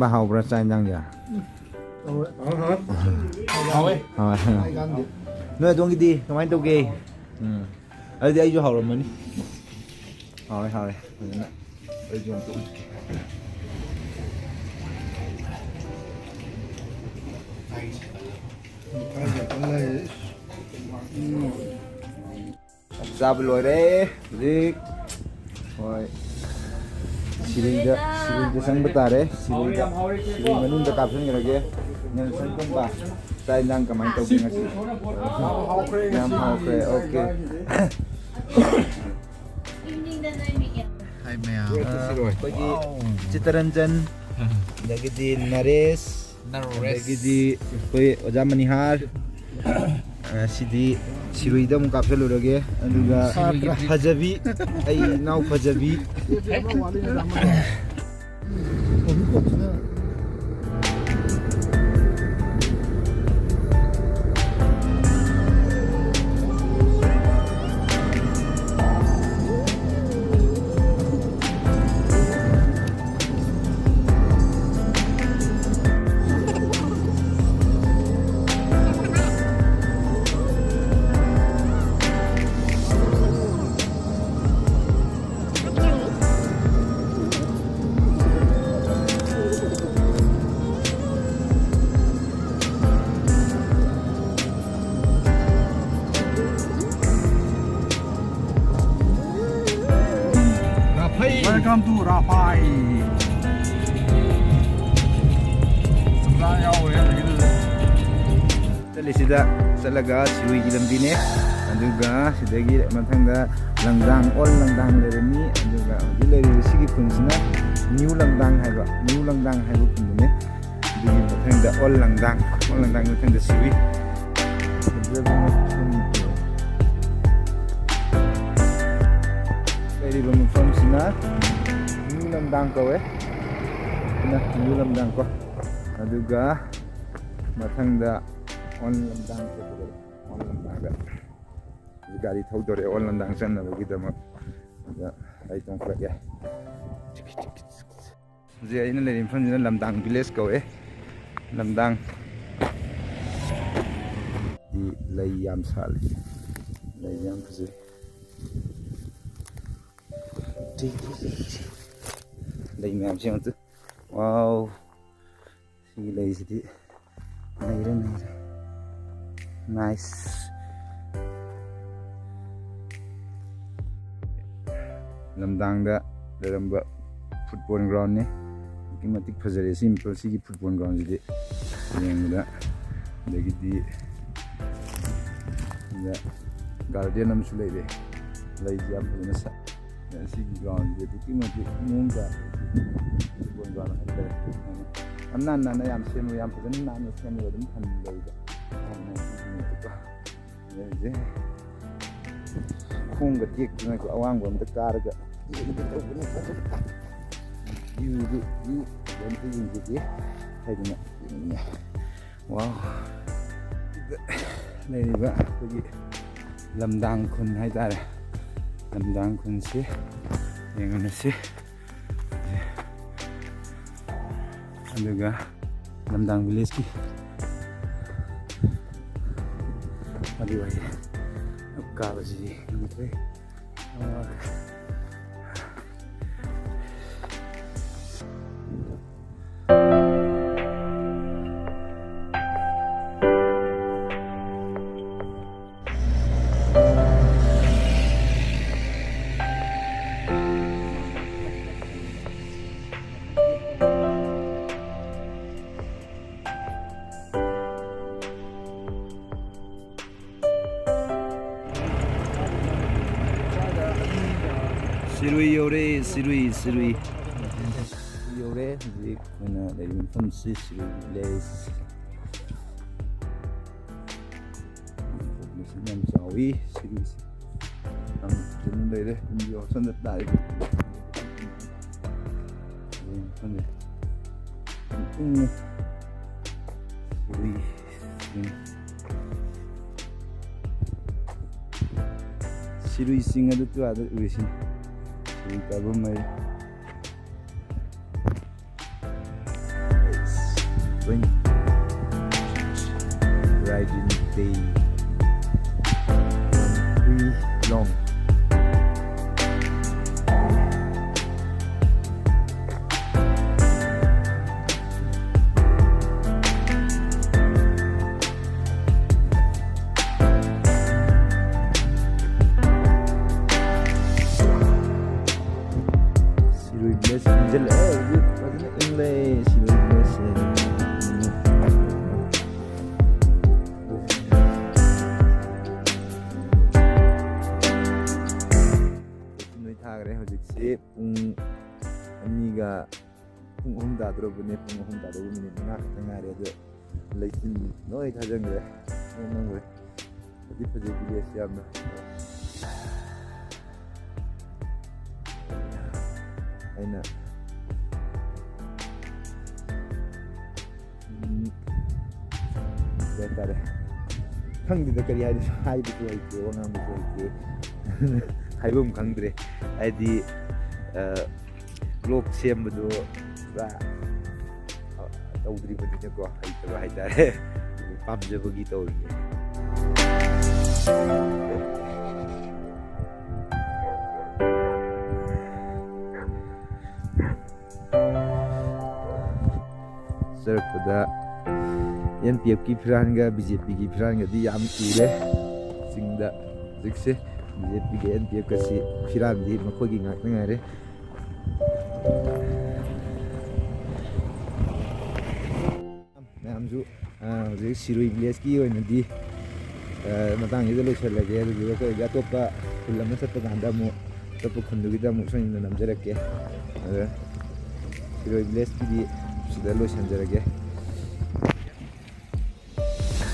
ꯏꯌꯥꯝꯕ ꯍꯥꯎꯕ꯭ꯔꯥ ꯆꯥꯛ ꯏꯟꯖꯥꯡꯁꯦ? ꯍꯥꯎꯋꯦ. ꯅꯣꯏ ꯑꯗꯣꯝꯒꯤꯗꯤ ꯀꯃꯥꯏꯅ ꯇꯧꯒꯦ? ꯑꯗꯨꯗꯤ ꯑꯩꯁꯨ ꯍꯥꯎꯔꯝꯃꯅꯤ. ꯍꯥꯎꯔꯦ ꯐꯖꯅ ꯑꯩꯁꯨ ꯑꯝꯇ ꯎꯠꯀꯦ. ꯆꯥꯕ ꯂꯣꯏꯔꯦ ꯍꯧꯖꯤꯛ. ꯍꯣꯏ. ꯁꯤꯔꯩꯗ ꯆꯪꯕ ꯇꯥꯔꯦ. ꯁꯤꯔꯩ ꯃꯅꯨꯡꯗ ꯀꯥꯞꯁꯤꯟꯈ꯭ꯔꯒꯦ. ꯅꯦꯜꯁꯟ ꯀꯨꯝꯕ ꯆꯥꯛ ꯏꯟꯖꯥꯡ ꯀꯃꯥꯏꯅ ꯇꯧꯒꯦ ꯉꯁꯤ? ꯌꯥꯝ ꯍꯥꯎꯈ꯭ꯔꯦ. ꯑꯣꯀꯦ. ꯍꯥꯏ ꯃꯌꯥꯝ. ꯑꯩꯈꯣꯏꯒꯤ ꯆꯤꯇꯔꯟꯖꯟ, ꯑꯗꯒꯤꯗꯤ ꯅꯔꯦꯁ, ꯑꯗꯒꯤꯗꯤ ꯑꯩꯈꯣꯏ ꯑꯣꯖꯥ ꯃꯅꯤꯍꯥꯔ. ꯁꯤꯗꯤ ꯁꯤꯔꯨꯏꯗ ꯑꯃꯨꯛ ꯀꯥꯞꯁꯤꯜꯂꯨꯔꯒꯦ. ꯑꯗꯨꯒ ꯐꯖꯕꯤ, ꯑꯩ ꯏꯅꯥꯎ ꯐꯖꯕꯤ. Welcome to Rafai. ꯆꯠꯂꯤꯁꯤꯗ ꯆꯠꯂꯒ ꯁꯤꯔꯨꯏꯒꯤ ꯂꯝꯕꯤꯅꯦ. ꯑꯗꯨꯒ ꯁꯤꯗꯒꯤ ꯃꯊꯪꯗ ꯂꯪꯗꯥꯡ, ꯑꯣꯜ ꯂꯪꯗꯥꯡ ꯂꯩꯔꯅꯤ. ꯑꯗꯨꯒ ꯍꯧꯖꯤꯛ ꯂꯩꯔꯤꯕ ꯁꯤꯒꯤ ꯈꯨꯟꯁꯤꯅ ꯅ꯭ꯌꯨ ꯂꯪꯗꯥꯡ ꯍꯥꯏꯕ ꯈꯨꯟꯗꯨꯅꯦ. ꯑꯗꯨꯒꯤ ꯃꯊꯪꯗ ꯑꯣꯜ ꯂꯪꯗꯥꯡ ꯃꯊꯪꯗ ꯁꯤꯔꯨꯏ. ꯂꯩꯔꯤꯕ ꯃꯐꯝꯁꯤꯅ ꯅ꯭ꯌꯨ ꯂꯝꯗꯥꯡ ꯀꯧꯋꯦ. ꯅ꯭ꯌꯨ ꯂꯝꯗꯥꯡ ꯀꯣ. ꯑꯗꯨꯒ ꯃꯊꯪꯗ ꯑꯣꯜ ꯂꯝꯗꯥꯡ ꯆꯠꯀꯗꯕ. ꯑꯣꯜ ꯂꯝꯗꯥꯡꯗ ꯒꯥꯔꯤ ꯊꯧꯗꯣꯔꯦ ꯑꯣꯜ ꯂꯝꯗꯥꯡ ꯆꯠꯅꯕꯒꯤꯗꯃꯛ. ꯑꯗ ꯑꯩ ꯇꯣꯡꯈꯠꯂꯛꯑꯦ. ꯍꯧꯖꯤꯛ ꯑꯩꯅ ꯂꯩꯔꯤꯕ ꯃꯐꯝꯁꯤꯅ ꯂꯝꯗꯥꯡ ꯚꯤꯂꯦꯖ ꯀꯧꯋꯦ. ꯂꯝꯗꯥꯡ ꯂꯩ ꯌꯥꯝ ꯁꯥꯠꯂꯤ. ꯂꯩ ꯌꯥꯝ ꯐꯖꯩ. ꯂꯩ ꯃꯌꯥꯝꯁꯤ ꯑꯃꯇ. ꯋꯥꯎ, ꯁꯤꯒꯤ ꯂꯩꯁꯤꯗꯤ ꯅꯩꯔꯦ. ꯅꯥꯏꯁ. ꯂꯝꯗꯥꯡꯗ ꯂꯩꯔꯝꯕ ꯐꯨꯠꯕꯣꯜ ꯒ꯭ꯔꯥꯎꯟꯅꯤ. ꯑꯗꯨꯛꯀꯤ ꯃꯇꯤꯛ ꯐꯖꯔꯦ ꯁꯤꯒꯤ ꯐꯨꯠꯕꯣꯜ ꯒ꯭ꯔꯥꯎꯟꯁꯤꯗꯤ ꯌꯦꯡꯕꯗ. ꯑꯗꯒꯤꯗꯤ ꯒꯥꯔꯗꯦꯟ ꯑꯃꯁꯨ ꯂꯩꯔꯦ. ꯂꯩꯁꯤ ꯌꯥꯝ ꯐꯖꯅ ꯁꯥꯠ. ꯁꯤꯒꯤ ꯒ꯭ꯔꯥꯎꯟꯁꯤꯗꯤ ꯑꯗꯨꯛꯀꯤ ꯃꯇꯤꯛ ꯃꯑꯣꯡ ꯇꯥꯏ. ꯐꯨꯠꯕꯣꯜ ꯒ꯭ꯔꯥꯎꯟ ꯍꯥꯏꯇꯥꯔꯦ. ꯌꯥꯝ ꯅꯥꯟꯅ ꯌꯥꯝ ꯁꯦꯝꯃꯒ ꯌꯥꯝ ꯐꯖꯅ ꯅꯥꯟꯅ ꯁꯦꯝꯃꯒ ꯑꯗꯨꯝ ꯊꯝꯃꯦꯕ. ꯈꯣꯡꯒ ꯇꯦꯛꯇꯅꯀꯣ ꯑꯋꯥꯡꯕ ꯑꯝꯇ ꯀꯥꯔꯒ ꯇꯧꯕꯅꯤ. ꯚ꯭ꯌꯨꯗꯨ ꯑꯝꯇ ꯌꯦꯡꯖꯒꯦ ꯍꯥꯏꯗꯅ ꯌꯦꯡꯅꯤꯡꯉꯦ. ꯋꯥꯎ. ꯂꯩꯔꯤꯕ ꯑꯩꯈꯣꯏꯒꯤ ꯂꯝꯗꯥꯡ ꯈꯨꯟ ꯍꯥꯏꯇꯥꯔꯦ. ꯂꯝꯗꯥꯡ ꯈꯨꯟꯁꯤ ꯌꯦꯡꯉꯨꯅꯁꯤ. ꯑꯗꯨꯒ ꯂꯝꯗꯥꯡ ꯚꯤꯂꯦꯖꯀꯤ ꯑꯗꯨꯋꯥꯏꯗ ꯀꯥꯕꯁꯤꯗꯤ ꯉꯝꯗ꯭ꯔꯦ. Sirui yore, Sirui yore. Hꯧꯖꯤꯛ ꯑꯩꯈꯣꯏꯅ ꯂꯩꯔꯤꯕ ꯃꯐꯝꯁꯤ Sirui Village. ꯌꯥꯝ ꯆꯥꯎꯋꯤ ꯁꯤꯔꯨꯏꯁꯤ. ꯌꯥꯝ ꯐꯖꯅ ꯂꯩꯔꯦ. ꯌꯨꯝꯒꯤ ꯍꯣꯁꯇꯦꯜꯗ ꯇꯥꯔꯤꯕ ꯈꯪꯗꯦ. ꯏꯪꯉꯤ ꯁꯤꯔꯨꯏ. Sirui sing ꯑꯗꯨ ꯇꯨꯋꯥꯗ ꯎꯔꯤꯁꯤꯅꯤ. Sirui ꯀꯥꯕꯝ ꯂꯩ. 20 riding day 3 long. Sirui Bless Angel Fazla English Sirui Bless Noi thagre hojikse pung aniga pung 3 tadrobne pung 3 tadrob minute nga ngare ado leitin noi thajangre nangwe adi paje village yamna aina tare khangdida kari haibu haite wangam haite haibum khangdre aidi lok sembadu ba tawdri bani ko haitaba haitare pamjabagi tawri ꯁꯔꯛꯄꯗ NPF ꯒꯤ ꯐꯤꯔꯥꯟꯒ BJP ꯒꯤ ꯐꯤꯔꯥꯟꯒꯗꯤ ꯌꯥꯝ ꯎꯔꯦ ꯆꯤꯡꯗ ꯍꯧꯖꯤꯛꯁꯦ BJP ꯒ NPF ꯒꯁꯤ ꯐꯤꯔꯥꯟꯗꯤ ꯃꯈꯣꯏꯒꯤ ꯉꯥꯛꯇ ꯉꯥꯏꯔꯦ ꯃꯌꯥꯝꯁꯨ ꯍꯧꯖꯤꯛ ꯁꯤꯔꯣꯏ ꯚꯤꯂꯦꯖꯀꯤ ꯑꯣꯏꯅꯗꯤ ꯃꯇꯥꯡꯁꯤꯗ ꯂꯣꯏꯁꯤꯜꯂꯒꯦ ꯑꯗꯨꯗꯨꯒ ꯑꯩꯈꯣꯏꯒꯤ ꯑꯇꯣꯞꯄ ꯈꯨꯜ ꯑꯃ ꯆꯠꯄ ꯀꯥꯟꯗ ꯑꯃꯨꯛ ꯑꯇꯣꯞꯄ ꯈꯨꯟꯗꯨꯒꯤꯗ ꯑꯃꯨꯛ ꯁꯣꯏꯗꯅ ꯅꯝꯖꯔꯛꯀꯦ ꯑꯗꯨ ꯁꯤꯔꯣꯏ ꯚꯤꯂꯦꯖꯀꯤꯗꯤ ꯁꯤꯗ ꯂꯣꯏꯁꯤꯟꯖꯔꯒꯦ